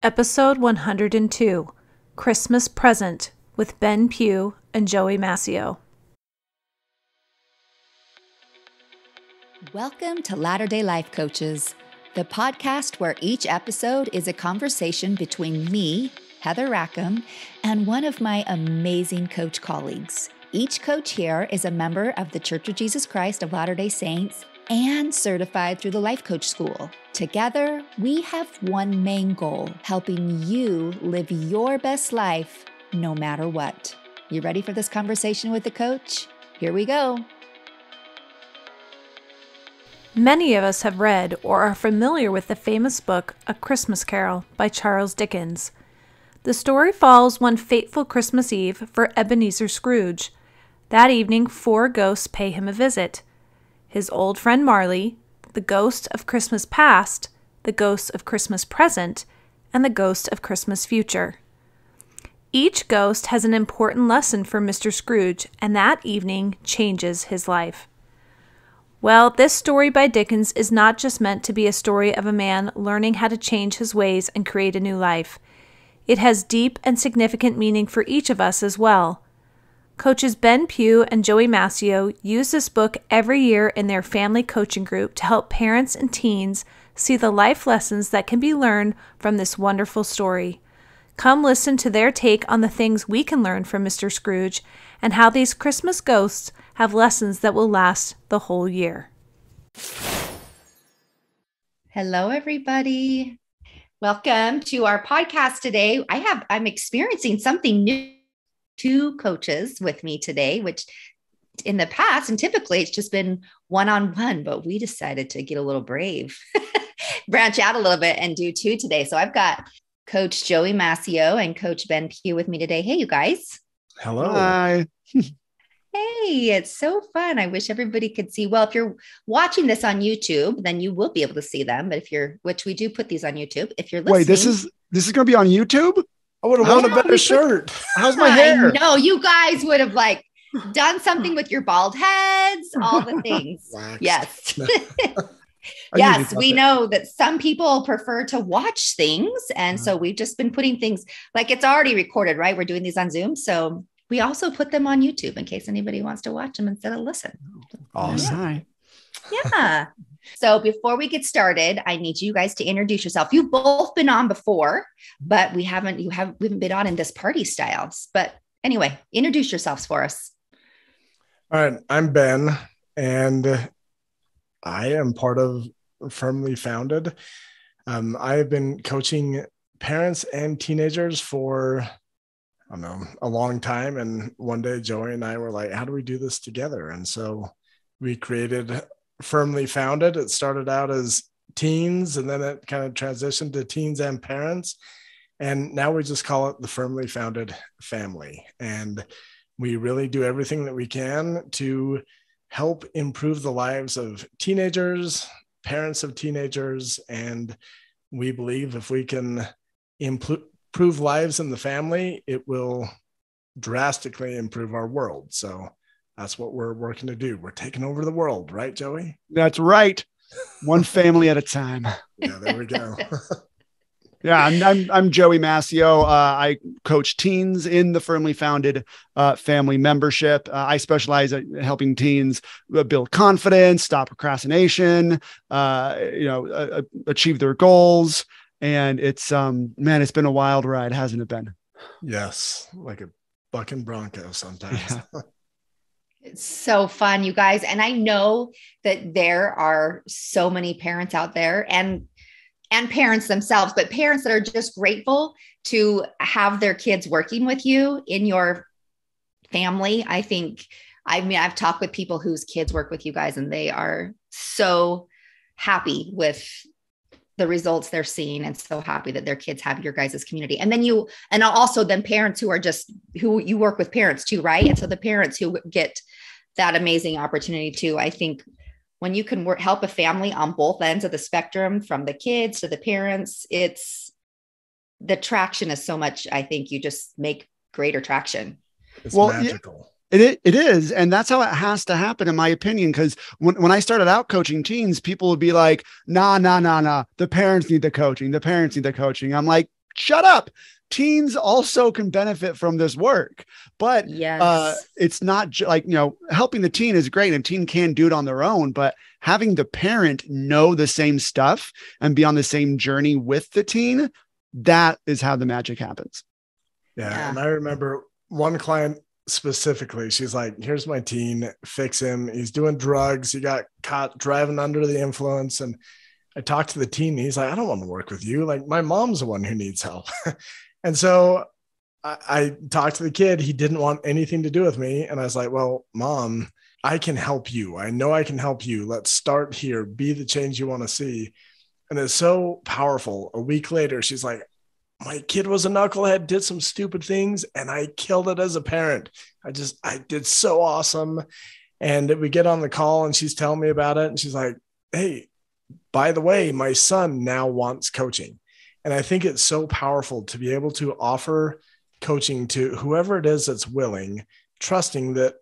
Episode 102, Christmas Present, with Ben Pugh and Joey Mascio. Welcome to Latter-day Life Coaches, the podcast where each episode is a conversation between me, Heather Rackham, and one of my amazing coach colleagues. Each coach here is a member of the Church of Jesus Christ of Latter-day Saints and certified through the Life Coach School. Together, we have one main goal, helping you live your best life no matter what. You ready for this conversation with the coach? Here we go. Many of us have read or are familiar with the famous book, A Christmas Carol by Charles Dickens. The story follows one fateful Christmas Eve for Ebineser Scrooge. That evening, 4 ghosts pay him a visit. His old friend Marley, the ghost of Christmas past, the ghost of Christmas present, and the ghost of Christmas future. Each ghost has an important lesson for Mr. Scrooge, and that evening changes his life. Well, this story by Dickens is not just meant to be a story of a man learning how to change his ways and create a new life. It has deep and significant meaning for each of us as well. Coaches Ben Pugh and Joey Mascio use this book every year in their family coaching group to help parents and teens see the life lessons that can be learned from this wonderful story. Come listen to their take on the things we can learn from Mr. Scrooge and how these Christmas ghosts have lessons that will last the whole year. Hello, everybody. Welcome to our podcast today. I'm experiencing something new. 2 coaches with me today, which in the past, and typically it's just been one-on-one, but we decided to get a little brave, branch out a little bit and do 2 today. So I've got Coach Joey Mascio and Coach Ben Pugh with me today. Hey, you guys. Hello. Hi. Hey, it's so fun. I wish everybody could see. Well, if you're watching this on YouTube, then you will be able to see them. But which we do put these on YouTube. If you're listening. Wait, this is going to be on YouTube? I would have worn a better shirt. How's my hair? No, you guys would have done something with your bald heads, all the things. Yes. Yes, we know that some people prefer to watch things. And so we've just been putting things it's already recorded, right? We're doing these on Zoom. So we also put them on YouTube in case anybody wants to watch them instead of listen. Awesome. Yeah. So before we get started, I need you guys to introduce yourself. You've both been on before, but we haven't been on in this party styles. But anyway, introduce yourselves for us. All right. I'm Ben, and I am part of Firmly Founded. I have been coaching parents and teenagers for, a long time. And one day Joey and I were like, how do we do this together? And so we created Firmly Founded. It started out as teens, and then it kind of transitioned to teens and parents. And now we just call it the Firmly Founded Family. And we really do everything that we can to help improve the lives of teenagers, parents of teenagers. And we believe if we can improve lives in the family, it will drastically improve our world. So that's what we're working to do. We're taking over the world, right, Joey? That's right. One family at a time. Yeah, there we go. Yeah, I'm Joey Mascio. I coach teens in the Firmly Founded family membership. I specialize in helping teens build confidence, stop procrastination, achieve their goals. And it's it's been a wild ride, hasn't it been? Yes, like a bucking bronco sometimes. Yeah. It's so fun, you guys. And I know that there are so many parents out there and parents themselves, but parents that are just grateful to have their kids working with you in your family. I've talked with people whose kids work with you guys, and they are so happy with the results they're seeing and so happy that their kids have your guys' community. And then also parents who you work with parents too, right? And so the parents who get that amazing opportunity too. I think when you can help a family on both ends of the spectrum, from the kids to the parents, the traction is so much. I think you just make greater traction. It's magical. It is. And that's how it has to happen, in my opinion. Because when I started out coaching teens, people would be like, nah. The parents need the coaching. I'm like, shut up. Teens also can benefit from this work, but Yes. it's not helping the teen is great and teen can do it on their own, but having the parent know the same stuff and be on the same journey with the teen, that is how the magic happens. Yeah. And I remember one client specifically, she's like, here's my teen, fix him. He's doing drugs. He got caught driving under the influence. And I talked to the teen. And he's like, I don't want to work with you. Like, my mom's the one who needs help. And so I talked to the kid. He didn't want anything to do with me. And I was like, well, Mom, I can help you. I know I can help you. Let's start here. Be the change you want to see. And it's so powerful. A week later, she's like, my kid was a knucklehead, did some stupid things, and I killed it as a parent. I did so awesome. And we get on the call and she's telling me about it. And she's like, hey, by the way, my son now wants coaching. And I think it's so powerful to be able to offer coaching to whoever it is that's willing, trusting that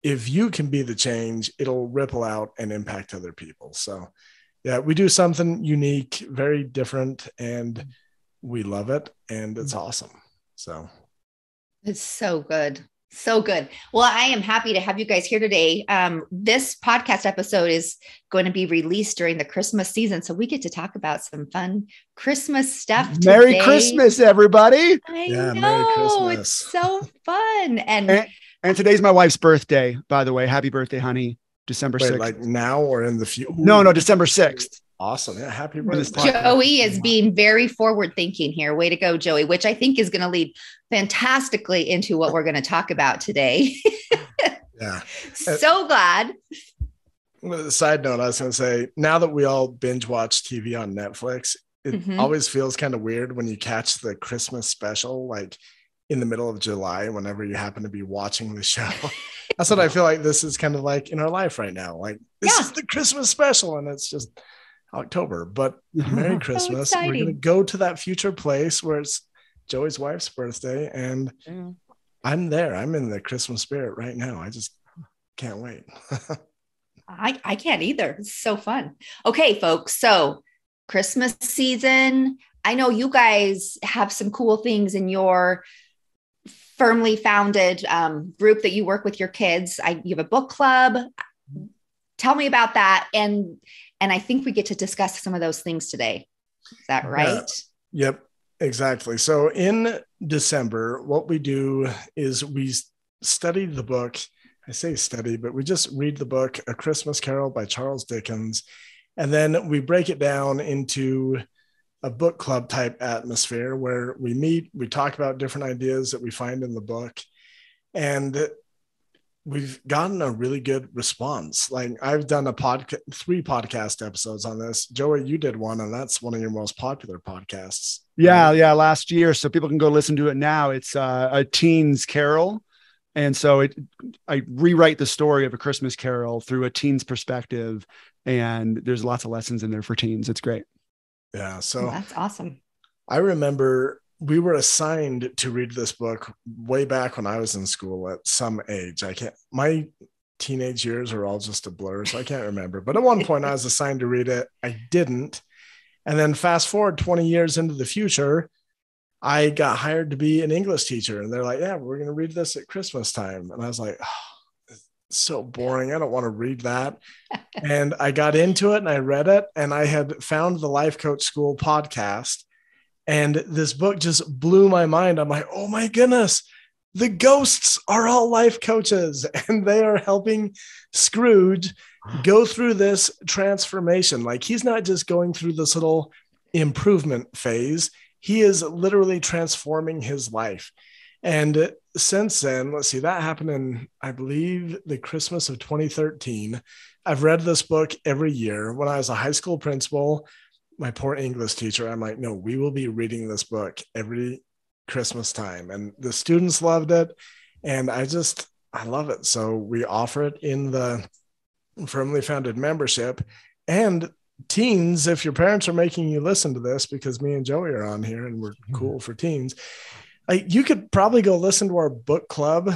if you can be the change, it'll ripple out and impact other people. So yeah, we do something unique, very different, and we love it. And it's awesome. So it's so good. So good. Well, I am happy to have you guys here today. This podcast episode is going to be released during the Christmas season. So we get to talk about some fun Christmas stuff today. Merry Christmas, everybody. I Yeah, know. Merry Christmas. It's so fun. And today's my wife's birthday, by the way. Happy birthday, honey. December 6th. Like now or in the future? No, December 6th. Awesome. Yeah. Happy birthday. Joey is being very forward thinking here. Way to go, Joey, which I think is going to lead fantastically into what we're going to talk about today. Yeah. So glad. With a side note, I was going to say, now that we all binge watch TV on Netflix, it always feels kind of weird when you catch the Christmas special, like in the middle of July, whenever you happen to be watching the show. That's what I feel like this is kind of like in our life right now. Like, this is the Christmas special, and it's just October. But Merry Christmas. We're going to go to that future place where it's Joey's wife's birthday, and I'm there. I'm in the Christmas spirit right now. I just can't wait. I can't either. It's so fun. Okay, folks. So Christmas season. I know you guys have some cool things in your firmly founded group that you work with your kids. You have a book club. Tell me about that. And I think we get to discuss some of those things today. Is that right? Yep, exactly. So in December, what we do is we study the book. I say study, but we just read the book, A Christmas Carol by Charles Dickens. And then we break it down into a book club type atmosphere where we meet, we talk about different ideas that we find in the book. And we've gotten a really good response. Like, I've done 3 podcast episodes on this. Joey, you did one, and that's one of your most popular podcasts. Yeah. Last year. So people can go listen to it now. It's a teen's carol. And so I rewrite the story of A Christmas Carol through a teen's perspective. And there's lots of lessons in there for teens. It's great. Yeah. So that's awesome. I remember we were assigned to read this book way back when I was in school at some age. My teenage years are all just a blur, so I can't remember. But at one point I was assigned to read it. I didn't. And then fast forward 20 years into the future, I got hired to be an English teacher. And they're like, yeah, we're going to read this at Christmas time. And I was like, oh, it's so boring. I don't want to read that. And I got into it and I read it. And I had found the Life Coach School podcast. And this book just blew my mind. I'm like, oh my goodness, the ghosts are all life coaches. And they are helping Scrooge go through this transformation. Like, he's not just going through this little improvement phase. He is literally transforming his life. And since then, let's see, that happened in, I believe, the Christmas of 2013. I've read this book every year. When I was a high school principal, my poor English teacher, I'm like, no, we will be reading this book every Christmas time. And the students loved it. And I love it. So we offer it in the firmly founded membership. And teens, if your parents are making you listen to this, because me and Joey are on here and we're cool for teens, like, you could probably go listen to our book club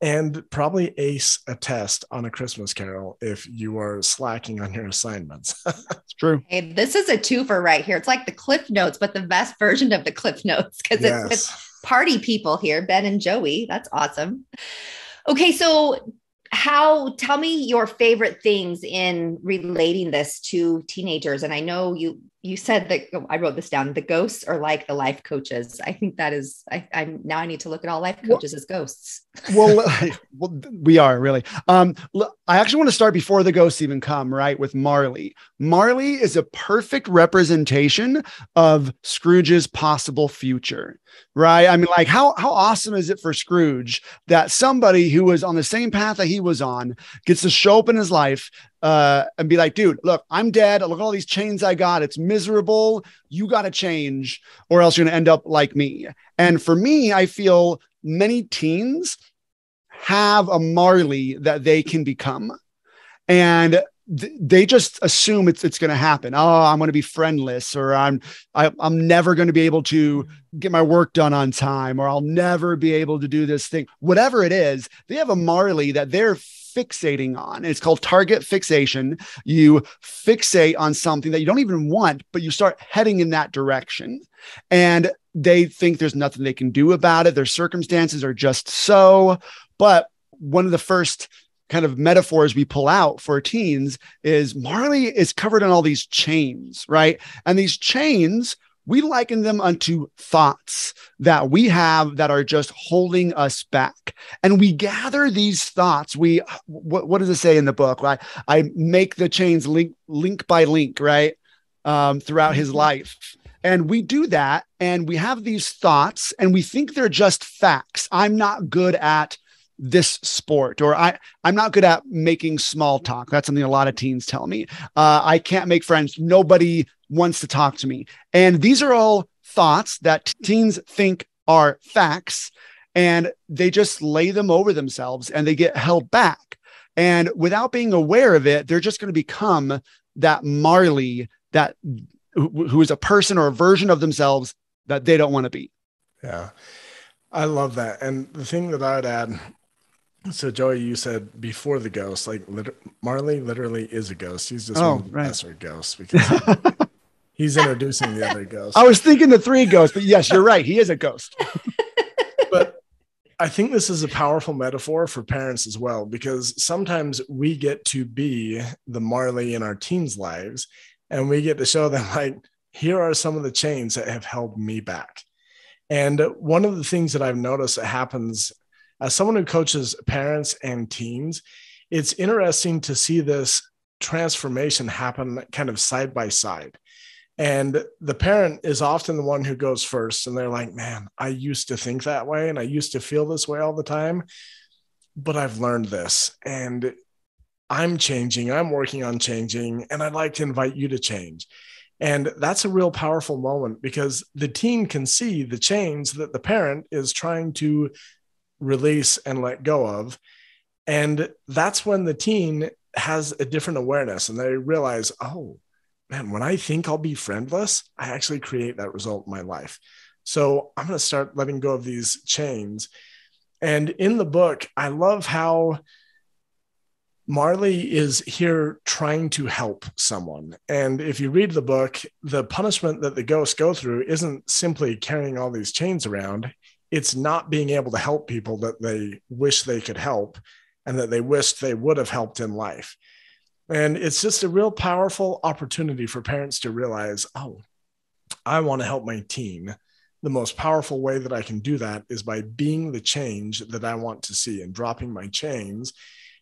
and probably ace a test on A Christmas Carol if you are slacking on your assignments. It's true. Hey, this is a twofer right here. It's like the Cliff Notes, but the best version of the Cliff Notes because it's with party people here, Ben and Joey. That's awesome. Okay, so tell me your favorite things in relating this to teenagers. And I know you said that, I wrote this down, the ghosts are like the life coaches. I think that is, now I need to look at all life coaches as ghosts. Well, we are really. I actually want to start before the ghosts even come, right? With Marley. Marley is a perfect representation of Scrooge's possible future, right? I mean, like how awesome is it for Scrooge that somebody who was on the same path that he was on gets to show up in his life and be like, dude, look, I'm dead. Look at all these chains I got. It's miserable. You got to change or else you're going to end up like me. And for me, I feel many teens have a Marley that they can become. And they just assume it's going to happen. Oh, I'm going to be friendless, or I'm never going to be able to get my work done on time, or I'll never be able to do this thing. Whatever it is, they have a Marley that they're fixating on. It's called target fixation. You fixate on something that you don't even want, but you start heading in that direction. And they think there's nothing they can do about it. Their circumstances are just so. But one of the first kind of metaphors we pull out for teens is Marley is covered in all these chains, right? And these chains, we liken them unto thoughts that we have that are just holding us back. And we gather these thoughts. What does it say in the book? I make the chains link by link, right? Throughout his life. And we do that. And we have these thoughts and we think they're just facts. I'm not good at this sport, or I'm not good at making small talk. That's something a lot of teens tell me. I can't make friends. Nobody wants to talk to me. And these are all thoughts that teens think are facts, and they just lay them over themselves and they get held back. And without being aware of it, they're just going to become that Marley who is a person or a version of themselves that they don't want to be. Yeah, I love that. And the thing that I would add, so Joey, you said before the ghost, like Marley literally is a ghost. He's just one of the lesser ghosts because he's introducing the other ghosts. I was thinking the three ghosts, but yes, you're right. He is a ghost. But I think this is a powerful metaphor for parents as well, because sometimes we get to be the Marley in our teens' lives, and we get to show them, like, here are some of the chains that have held me back. And one of the things that I've noticed that happens as someone who coaches parents and teens, it's interesting to see this transformation happen kind of side by side. And the parent is often the one who goes first. And they're like, man, I used to think that way. And I used to feel this way all the time. But I've learned this. And I'm changing. I'm working on changing. And I'd like to invite you to change. And that's a real powerful moment, because the teen can see the chains that the parent is trying to release and let go of. And that's when the teen has a different awareness and they realize, oh man, when I think I'll be friendless, I actually create that result in my life. So I'm going to start letting go of these chains. And in the book, I love how Marley is here trying to help someone. And if you read the book, the punishment that the ghosts go through isn't simply carrying all these chains around. It's not being able to help people that they wish they could help and that they wished they would have helped in life. And it's just a real powerful opportunity for parents to realize, oh, I want to help my teen. The most powerful way that I can do that is by being the change that I want to see and dropping my chains.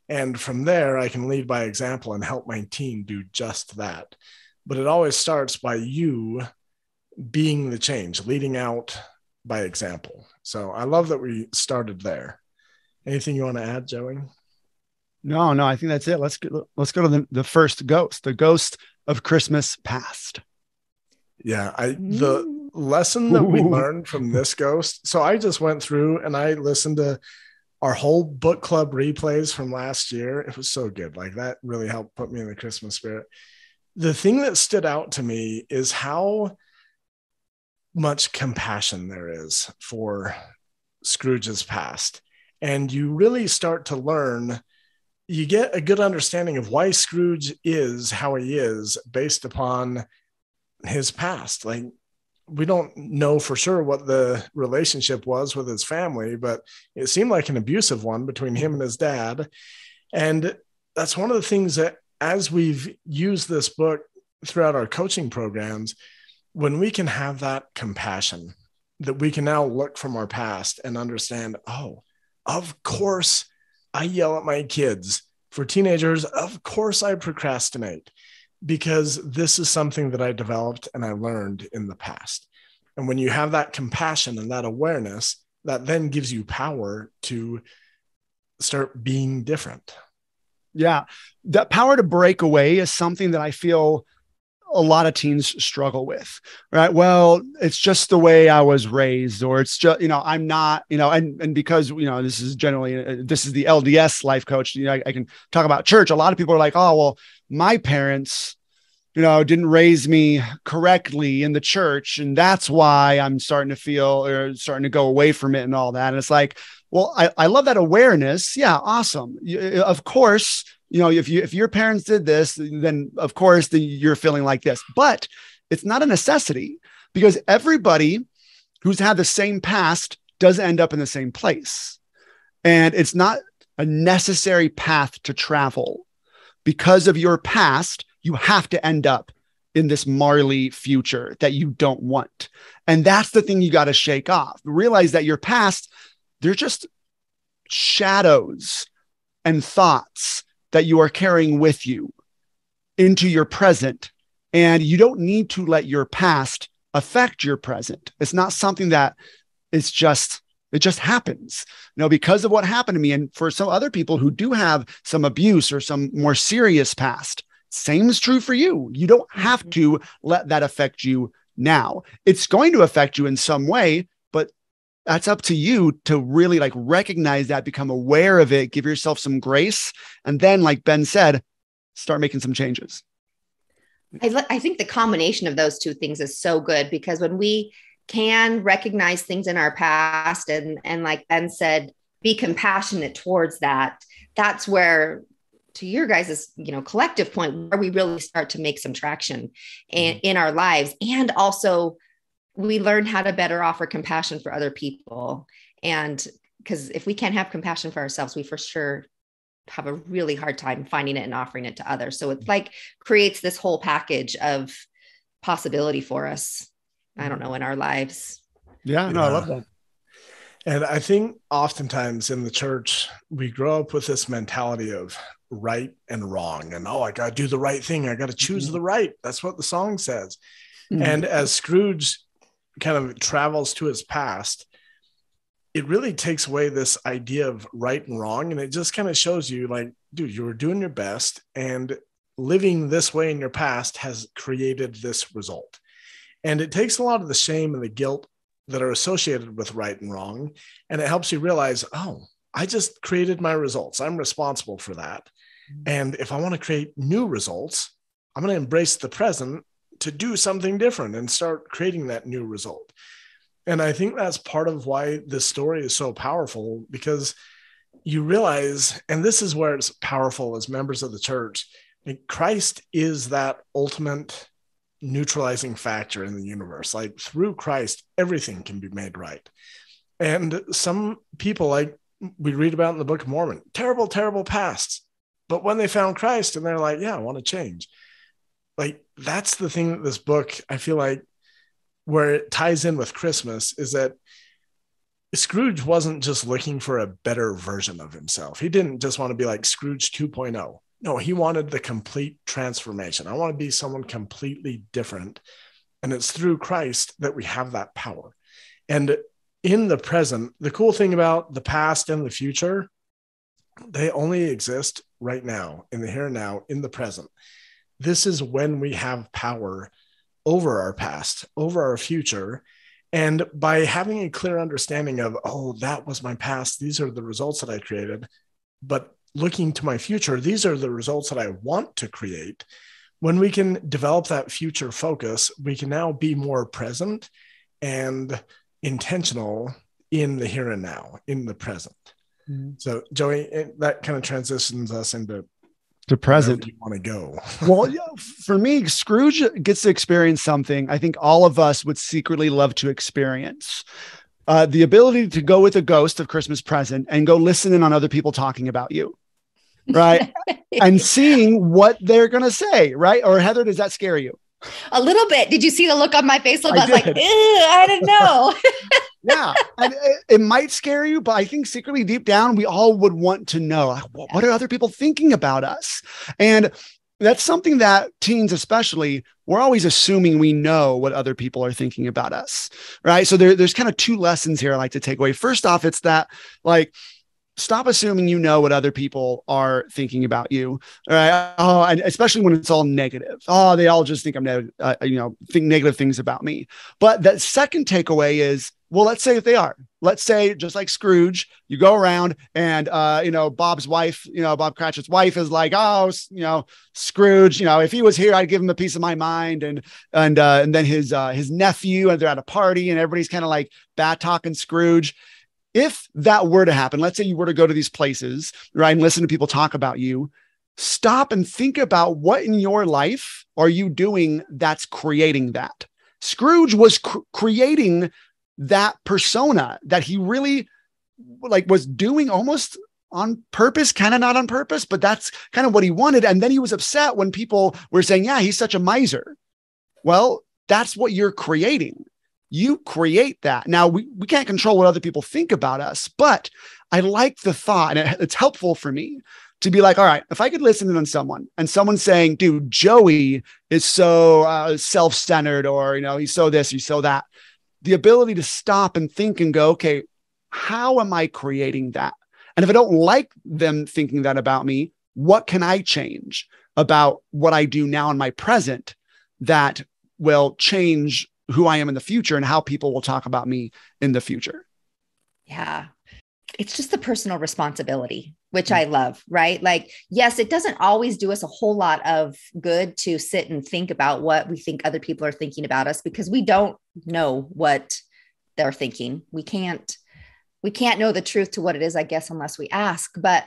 And from there, I can lead by example and help my teen do just that. But it always starts by you being the change, leading out by example. So I love that we started there. Anything you want to add, Joey? No, I think that's it. Let's go to the first ghost, the ghost of Christmas past. Yeah, the lesson that we learned from this ghost. So I just went through and I listened to our whole book club replays from last year. It was so good. Like, that really helped put me in the Christmas spirit. The thing that stood out to me is how much compassion there is for Scrooge's past. And you really start to learn, you get a good understanding of why Scrooge is how he is based upon his past. Like, we don't know for sure what the relationship was with his family, but it seemed like an abusive one between him and his dad. And that's one of the things that, as we've used this book throughout our coaching programs, when we can have that compassion, that we can now look from our past and understand, oh, of course I yell at my kids. For teenagers, of course I procrastinate, because this is something that I developed and I learned in the past. And when you have that compassion and that awareness, that then gives you power to start being different. Yeah. That power to break away is something that I feel a lot of teens struggle with, right? Well, it's just the way I was raised, or it's just, I'm not, and because, this is generally, this is the LDS life coach, I can talk about church. A lot of people are like, oh, well, my parents, didn't raise me correctly in the church. And that's why I'm starting to feel, or starting to go away from it and all that. And it's like, well, I love that awareness. Yeah. Awesome. Of course, if your parents did this, then of course you're feeling like this, but it's not a necessity, because everybody who's had the same past does end up in the same place. And it's not a necessary path to travel. Because of your past, you have to end up in this Marley future that you don't want. And that's the thing you got to shake off. Realize that your past, they're just shadows and thoughts that you are carrying with you into your present. And you don't need to let your past affect your present. It's not something that it just happens, because of what happened to me. And for some other people who do have some abuse or some more serious past, same is true for you. You don't have to let that affect you now. It's going to affect you in some way, but that's up to you to really recognize that, become aware of it, give yourself some grace. And then, like Ben said, start making some changes. I think the combination of those two things is so good, because when we can recognize things in our past and like Ben said, be compassionate towards that, that's where, to your guys' collective point, where we really start to make some traction in our lives. And also we learn how to better offer compassion for other people. And because if we can't have compassion for ourselves, we for sure have a really hard time finding it and offering it to others. So it's creates this whole package of possibility for us, I don't know, in our lives. Yeah, no, I love that. And I think oftentimes in the church, we grow up with this mentality of right and wrong. And, I got to do the right thing. I got to choose the right. That's what the song says. Mm-hmm. And as Scrooge kind of travels to his past, it really takes away this idea of right and wrong. And it just kind of shows you dude, you were doing your best, and living this way in your past has created this result. And it takes a lot of the shame and the guilt that are associated with right and wrong. And it helps you realize, I just created my results. I'm responsible for that. And if I want to create new results, I'm going to embrace the present to do something different and start creating that new result. And I think that's part of why this story is so powerful, because you realize, and this is where it's powerful as members of the church, Christ is that ultimate neutralizing factor in the universe. Through Christ, everything can be made right. And some people, we read about in the Book of Mormon, terrible, terrible pasts. But when they found Christ and they're like, yeah, I want to change. That's the thing that this book, I feel like, where it ties in with Christmas, is that Scrooge wasn't just looking for a better version of himself. He didn't just want to be like Scrooge 2.0. No, he wanted the complete transformation. I want to be someone completely different. And it's through Christ that we have that power. And in the present, the cool thing about the past and the future, they only exist right now, in the here and now, in the present. This is when we have power over our past, over our future. And by having a clear understanding of, that was my past, these are the results that I created, but looking to my future, these are the results that I want to create. When we can develop that future focus, we can now be more present and intentional in the here and now, in the present. So Joey, that kind of transitions us into the present. You want to go. Well, for me, Scrooge gets to experience something I think all of us would secretly love to experience. The ability to go with a ghost of Christmas Present and go listen in on other people talking about you. Right. And seeing what they're going to say. Right. Or Heather, does that scare you? A little bit. Did you see the look on my face? I was like, I don't know. Yeah. And it might scare you, but I think secretly deep down, we all would want to know, like, what are other people thinking about us? And that's something that teens, especially, we're always assuming we know what other people are thinking about us. Right. So there's kind of two lessons here I like to take away. First off, it's that, like, stop assuming you know what other people are thinking about you. All right. Oh, and especially when it's all negative. Oh, they all just think I'm negative, think negative things about me. But that second takeaway is, well, let's say if they are, let's say just like Scrooge, you go around and, Bob's wife, Bob Cratchit's wife is like, oh, Scrooge, if he was here, I'd give him a piece of my mind. And then his nephew, and they're at a party and everybody's kind of like bad talking Scrooge. If that were to happen, let's say you were to go to these places, right, and listen to people talk about you, stop and think about what in your life are you doing that's creating that. Scrooge was creating that persona that he really was doing almost on purpose, kind of not on purpose, but that's kind of what he wanted. And then he was upset when people were saying, yeah, he's such a miser. Well, that's what you're creating. You create that. Now, we can't control what other people think about us, but I like the thought, and it's helpful for me to be like, all right, if I could listen in on someone and someone's saying, dude, Joey is so self-centered, or, he's so this, he's so that, the ability to stop and think and go, okay, how am I creating that? And if I don't like them thinking that about me, what can I change about what I do now in my present that will change who I am in the future and how people will talk about me in the future? Yeah. It's just the personal responsibility, which I love, right? Like, yes, it doesn't always do us a whole lot of good to sit and think about what we think other people are thinking about us, because we don't know what they're thinking. We can't know the truth to what it is, I guess, unless we ask, but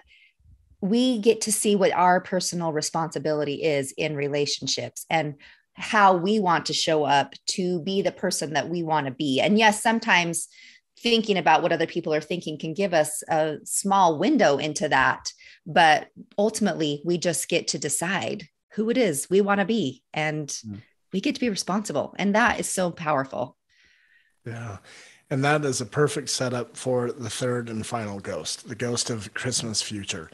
we get to see what our personal responsibility is in relationships and how we want to show up to be the person that we want to be. And yes, sometimes thinking about what other people are thinking can give us a small window into that. But ultimately, we just get to decide who it is we want to be. And we get to be responsible. And that is so powerful. Yeah. And that is a perfect setup for the third and final ghost, the ghost of Christmas future.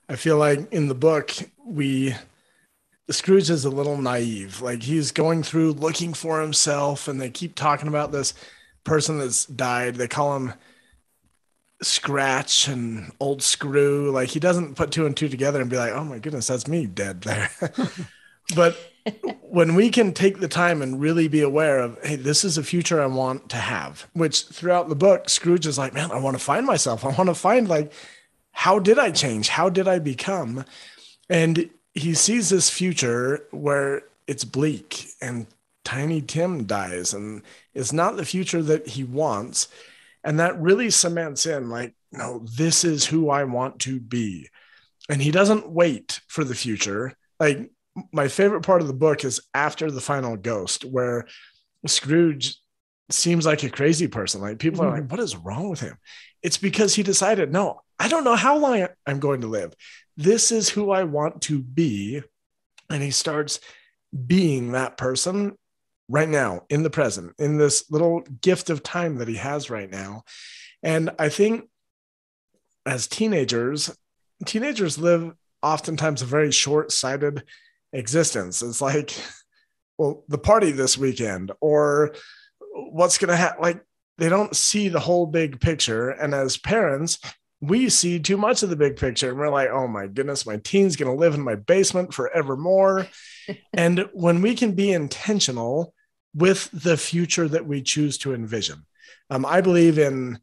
I feel like in the book, Scrooge is a little naive. Like, he's going through looking for himself, and they keep talking about this person that's died. They call him Scratch and Old Screw. Like, he doesn't put two and two together and be like, oh my goodness, that's me dead there. But when we can take the time and really be aware of, hey, this is a future I want to have, which throughout the book, Scrooge is like, man, I want to find myself. I want to find, like, how did I change? How did I become? And he sees this future where it's bleak and Tiny Tim dies, and it's not the future that he wants. And that really cements in, like, no, this is who I want to be. And he doesn't wait for the future. Like, my favorite part of the book is after the final ghost, where Scrooge seems like a crazy person. Like, people are like, what is wrong with him? It's because he decided, no, I don't know how long I'm going to live. This is who I want to be. And he starts being that person right now, in the present, in this little gift of time that he has right now. And I think as teenagers live oftentimes a very short-sighted existence. It's like, well, the party this weekend, or what's going to happen. Like, they don't see the whole big picture. And as parents, we see too much of the big picture. And we're like, oh my goodness, my teen's going to live in my basement forevermore. And when we can be intentional with the future that we choose to envision. I believe in,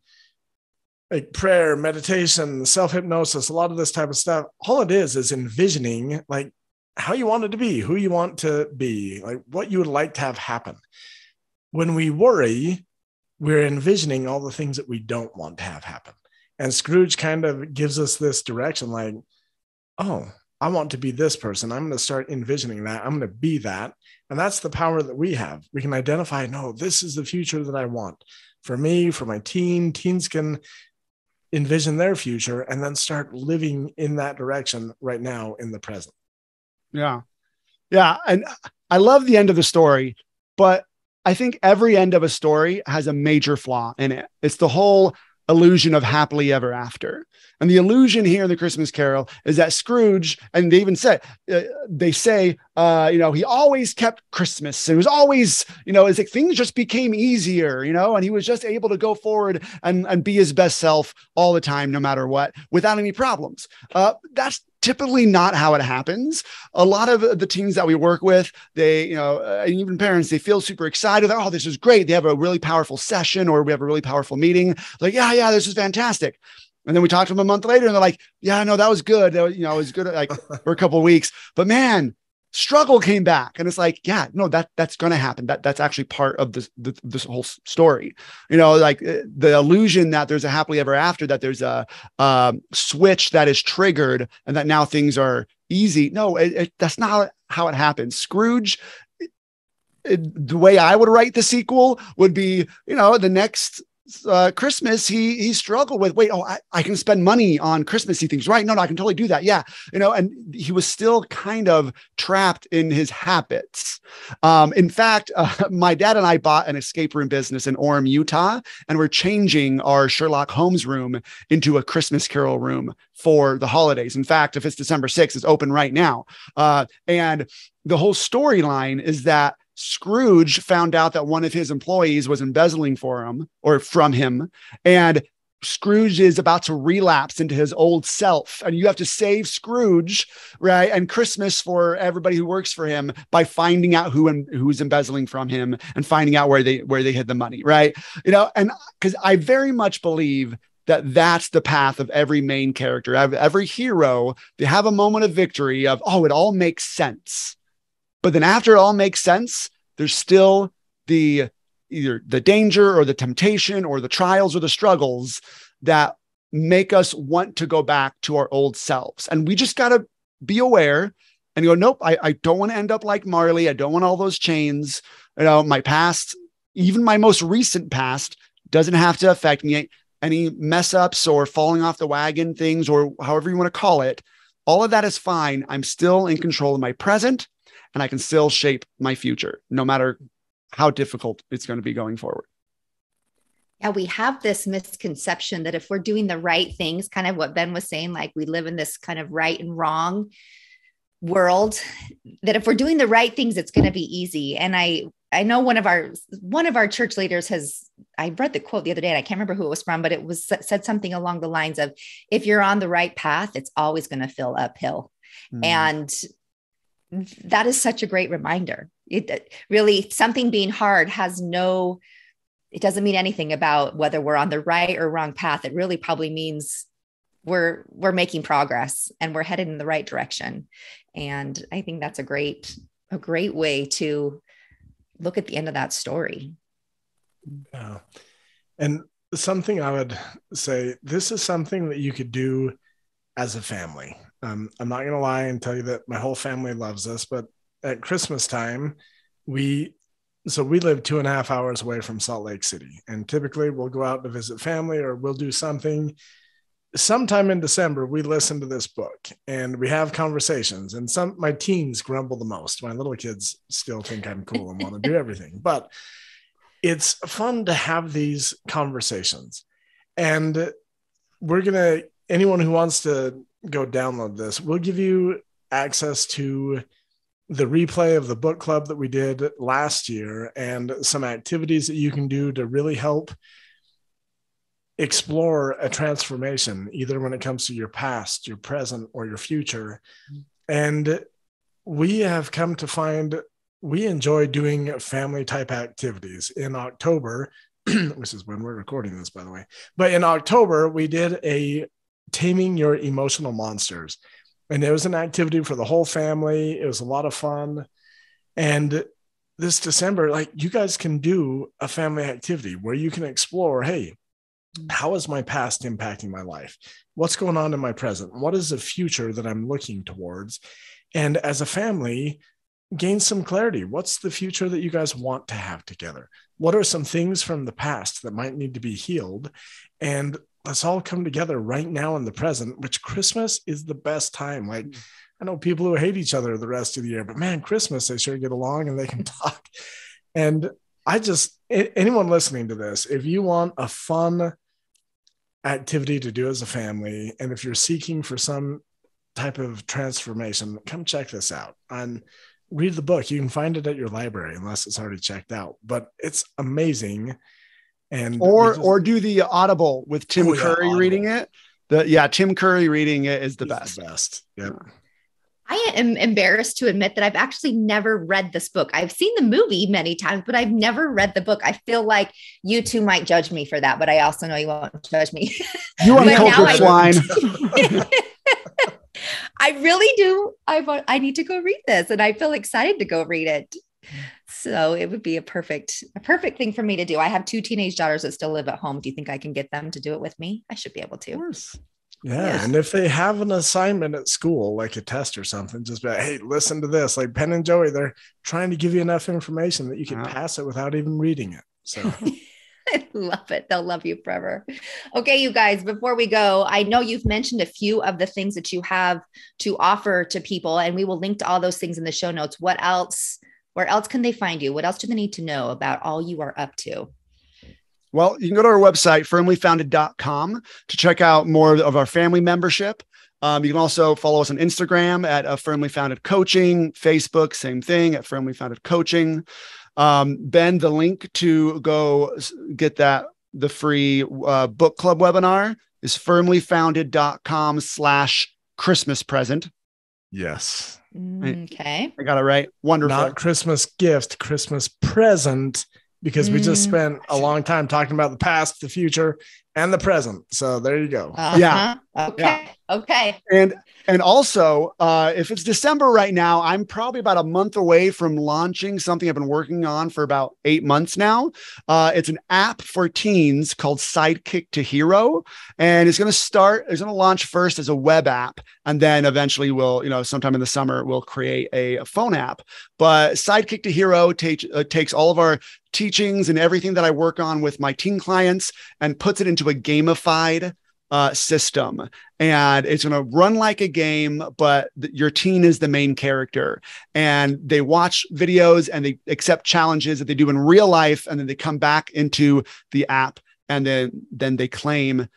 like, prayer, meditation, self-hypnosis, a lot of this type of stuff. All it is envisioning, like, how you want it to be, who you want to be, like, what you would like to have happen. When we worry, we're envisioning all the things that we don't want to have happen. And Scrooge kind of gives us this direction like, oh, I want to be this person. I'm going to start envisioning that. I'm going to be that. And that's the power that we have. We can identify, no, this is the future that I want for me, for my teen. Teens can envision their future and then start living in that direction right now in the present. Yeah. Yeah. And I love the end of the story, but I think every end of a story has a major flaw in it. It's the whole illusion of happily ever after. And the illusion here in the Christmas Carol is that Scrooge, and they even say, he always kept Christmas. It was always, it's like things just became easier, and he was just able to go forward and be his best self all the time, no matter what, without any problems. That's typically not how it happens. A lot of the teens that we work with, they, and even parents, they feel super excited. Oh, this is great. They have a really powerful session or we have a really powerful meeting. Like, yeah, this is fantastic. And then we talk to them a month later and they're like, yeah, no, that was good. That was, it was good like for a couple of weeks, but man, struggle came back. And it's like, yeah, no, that's going to happen. That's actually part of this whole story, like the illusion that there's a happily ever after, that there's a switch that is triggered and that now things are easy. No, that's not how it happens. Scrooge, the way I would write the sequel would be, the next Christmas, he struggled with, I can spend money on Christmassy things, right? No, I can totally do that. Yeah. And he was still kind of trapped in his habits. In fact, my dad and I bought an escape room business in Orem, Utah, and we're changing our Sherlock Holmes room into a Christmas Carol room for the holidays. In fact, if it's December 6th, it's open right now. And the whole storyline is that Scrooge found out that one of his employees was embezzling from him. And Scrooge is about to relapse into his old self. And you have to save Scrooge, right? And Christmas for everybody who works for him by finding out who's embezzling from him and finding out where they hid the money, right? And because I very much believe that that's the path of every main character, every hero. They have a moment of victory of, it all makes sense. But then after it all makes sense, there's still either the danger or the temptation or the trials or the struggles that make us want to go back to our old selves. And we just got to be aware and go, nope, I don't want to end up like Marley. I don't want all those chains. My past, even my most recent past, doesn't have to affect me. Any mess ups or falling off the wagon things, or however you want to call it, all of that is fine. I'm still in control of my present. And I can still shape my future, no matter how difficult it's going to be going forward. Yeah, we have this misconception that if we're doing the right things, kind of what Ben was saying, like we live in this kind of right and wrong world, that if we're doing the right things, it's going to be easy. And I know one of our church leaders I read the quote the other day, and I can't remember who it was from, but it was said something along the lines of, if you're on the right path, it's always going to feel uphill. And that is such a great reminder. It really, something being hard it doesn't mean anything about whether we're on the right or wrong path. It really probably means we're making progress and we're headed in the right direction. And I think that's a great way to look at the end of that story. Yeah. And something I would say, this is something that you could do as a family. I'm not going to lie and tell you that my whole family loves this, but at Christmas time, we live 2.5 hours away from Salt Lake City. And typically we'll go out to visit family or we'll do something. Sometime in December, we listen to this book and we have conversations, and my teens grumble the most. My little kids still think I'm cool and want to do everything, but it's fun to have these conversations. And anyone who wants to go download this, we'll give you access to the replay of the book club that we did last year and some activities that you can do to really help explore a transformation, either when it comes to your past, your present, or your future. And we have come to find we enjoy doing family type activities. In October, which is when we're recording this, by the way, but in October, we did a Taming Your Emotional Monsters. And it was an activity for the whole family. It was a lot of fun. And this December, you guys can do a family activity where you can explore, hey, How is my past impacting my life? What's going on in my present? What is the future that I'm looking towards? And as a family, gain some clarity. What's the future that you guys want to have together? What are some things from the past that might need to be healed? And let's all come together right now in the present, which Christmas is the best time. Like, I know people who hate each other the rest of the year, but man, Christmas, they sure get along and they can talk. And anyone listening to this, if you want a fun activity to do as a family, and if you're seeking for some type of transformation, come check this out and read the book. You can find it at your library unless it's already checked out, but it's amazing. And or do the Audible with Tim Curry Audible. reading it. Tim Curry reading it is the best. The best. Yep. I am embarrassed to admit that I've actually never read this book. I've seen the movie many times, but I've never read the book. I feel like you two might judge me for that, but I also know you won't judge me. You uncultured swine. I really do. I need to go read this, and I feel excited to go read it. So it would be a perfect thing for me to do. I have 2 teenage daughters that still live at home. Do you think I can get them to do it with me? I should be able to. Of course. Yeah. Yes. And if they have an assignment at school, like a test or something, just be like, hey, listen to this. Like Penn and Joey, they're trying to give you enough information that you can pass it without even reading it. So I love it. They'll love you forever. Okay, you guys, before we go, I know you've mentioned a few of the things that you have to offer to people, and we will link to all those things in the show notes. Where else can they find you? What else do they need to know about all you are up to? Well, you can go to our website, firmlyfounded.com, to check out more of our family membership. You can also follow us on Instagram at Firmly Founded Coaching, Facebook, same thing, at Firmly Founded Coaching. Ben, the link to go get the free book club webinar is firmlyfounded.com/Christmas present. yes. Okay. I got it right. Wonderful. Not Christmas gift, Christmas present, because we just spent a long time talking about the past, the future, and the present. So there you go. Yeah. Okay. Yeah. Okay. And also, if it's December right now, I'm probably about a month away from launching something I've been working on for about 8 months now. It's an app for teens called Sidekick to Hero. And it's going to launch first as a web app. And then eventually sometime in the summer, we'll create a phone app. But Sidekick to Hero takes all of our teachings and everything that I work on with my teen clients and puts it into a gamified system. And it's going to run like a game, but your teen is the main character, and they watch videos and they accept challenges that they do in real life. And then they come back into the app, and then they claim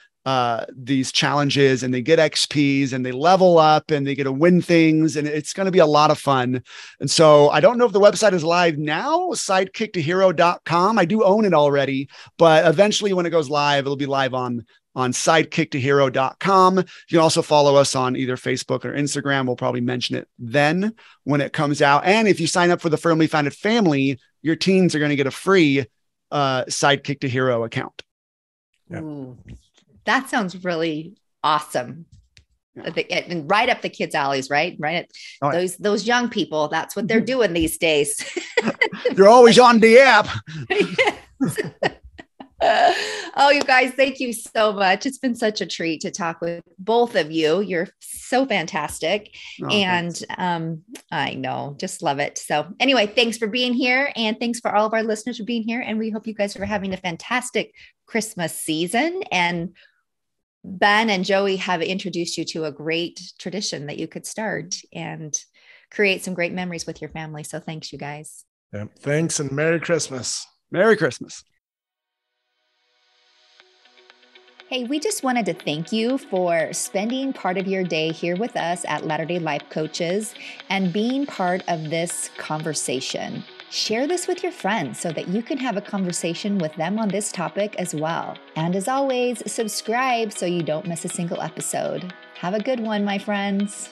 these challenges, and they get XPs, and they level up, and they get to win things. And it's going to be a lot of fun. And so I don't know if the website is live now, sidekicktohero.com. I do own it already, but eventually when it goes live, it'll be live on sidekicktohero.com. You can also follow us on either Facebook or Instagram. We'll probably mention it then when it comes out. And if you sign up for the Firmly Founded family, your teens are going to get a free Sidekick to Hero account. Yeah. Ooh, that sounds really awesome. Yeah. And right up the kids' alleys, right? Right. Oh, yeah. Those young people, that's what they're doing these days. You're always on the app. Oh, you guys, thank you so much. It's been such a treat to talk with both of you. You're so fantastic. Thanks. I know, just love it. So anyway, thanks for being here, and thanks for all of our listeners for being here. And we hope you guys are having a fantastic Christmas season. And Ben and Joey have introduced you to a great tradition that you could start and create some great memories with your family. So thanks, you guys. Yeah. Thanks, and Merry Christmas. Merry Christmas. Hey, we just wanted to thank you for spending part of your day here with us at Latter-day Life Coaches and being part of this conversation. Share this with your friends so that you can have a conversation with them on this topic as well. And as always, subscribe so you don't miss a single episode. Have a good one, my friends.